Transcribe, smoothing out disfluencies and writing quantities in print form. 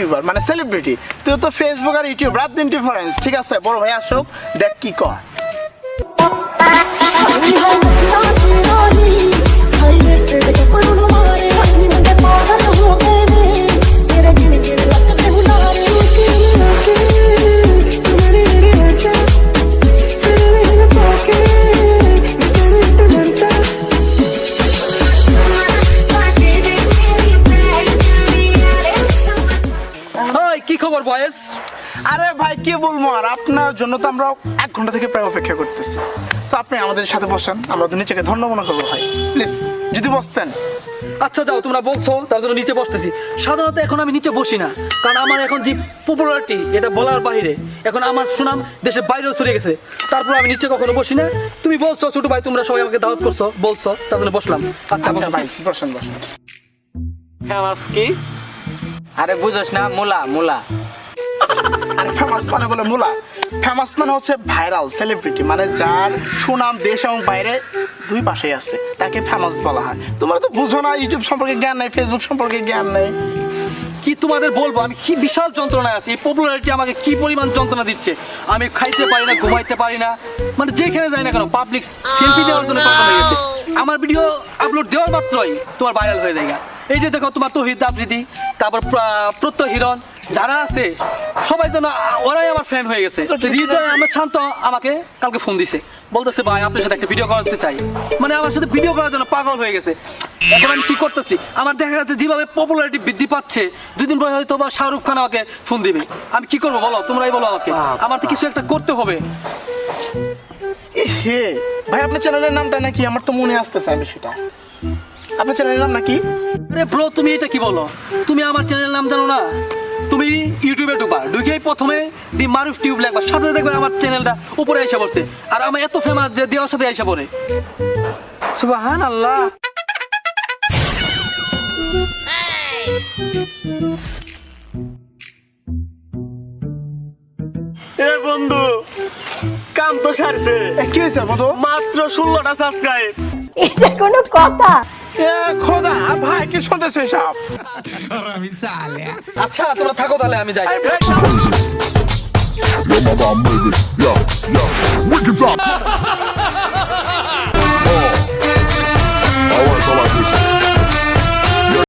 YouTuber মানে celebrity, তুই তো ফেসবুক আর ইউটিউব রাত দিন ডিফারেন্স। ঠিক আছে, বড় ভাই আসুক, দেখ কি কর। কি খবর বয়েস? আরে ভাই কি বলবো আর, আপনার জন্য তো আমরা 1 ঘন্টা থেকে প্রায় অপেক্ষা করতেছি। তো আপনি আমাদের সাথে বসেন, আমরা তো নিচেকে ধন্য মনে করবো ভাই, প্লিজ যদি বসতেন। আচ্ছা যাও, তোমরা বলছো তার জন্য নিচে বসতেছি। সাধারণত এখন আমি নিচে বসি না, কারণ আমার এখন যে পপুলারিটি এটা বলার বাইরে, এখন আমার সুনাম দেশের বাইরেও চলে গেছে। তারপর আমি নিচে কখনো বসি না। তুমি বলছো ছোট ভাই, তোমরা সবাই আমাকে দাওয়াত করছো, বলছো তার জন্য বসলাম। আচ্ছা ভাই বসেন বসেন। ফেমাস কি? আরে বুঝোস না, মুলা মুলা। আরে ফেমাস মানে বলে মুলা? ফেমাস মানে হচ্ছে ভাইরাল সেলিব্রিটি, মানে যার সুনাম দেশ এবং বাইরে দুই পাশেই আছে, তাকে ফেমাস বলা হয়। তোমরা তো বুঝো না, ইউটিউব সম্পর্কে জ্ঞান নেই, ফেসবুক সম্পর্কে জ্ঞান নেই। কি তোমাদের বলবো, আমি কি বিশাল যন্ত্রণায় আছি। এই পপুলারিটি আমাকে কি পরিমাণ যন্ত্রণা দিচ্ছে। আমি খাইতে পারি না, ঘুমাইতে পারি না, মানে যেখানে যাই না কেন পাবলিক সেলফি দেওয়ার জন্য পাগল হয়ে গেছে। আমার ভিডিও আপলোড দেওয়ার মাত্রই তোমার ভাইরাল হয়ে যায়। এই যে দেখো তোমার তৌহিদ আফ্রিদি, তারপর প্রত্যয় হিরণ, যারা আছে সবাই যেন ওরাই আমার ফ্রেন্ড হয়ে গেছে। হৃদয় আমার শান্ত আমাকে কালকে ফোন দিছে, বলতেছে ভাই আপনার সাথে একটা ভিডিও করতে চাই। মানে আমার সাথে ভিডিও করার জন্য পাগল হয়ে গেছে। এখন আমি কি করতেছি, আমার দেখা যাচ্ছে যেভাবে পপুলারিটি বৃদ্ধি পাচ্ছে, 2 দিন পরে হয়তো বা শাহরুখ খান আমাকে ফোন দিবে। আমি কি করবো বলো, তোমরাই বলো আমাকে। আমার তো কিছু একটা করতে হবে। হে ভাই, আপনার চ্যানেলের নামটা নাকি? আমার তো মনে আসতেছে আমি সেটা। আপনার চ্যানেলের নাম নাকি? আরে ব্রো, তুমি এটা কি বলো? তুমি আমার চ্যানেলের নাম জানো না? তুমি ইউটিউবে ঢুকেই প্রথমে দি মারুফ টিউব লেখবা, সাথে দেখবে আমার চ্যানেলটা উপরে এসে পড়ছে। আর আমার এত ফেমাস যে দেওয়ার সাথে এসে পড়ে। সুবহানাল্লাহ। এ বন্ধু, কাম তো সারছে। কি হয়েছে বন্ধু? মাত্র 16টা সাবস্ক্রাইব। এটা কোনো কথা? এ খোদা ভাই, কি শুনতেছে সব? আচ্ছা তোমরা থাকো তাহলে, আমি যাই। Yeah, my mom made it. Yeah, yeah. Wicked top.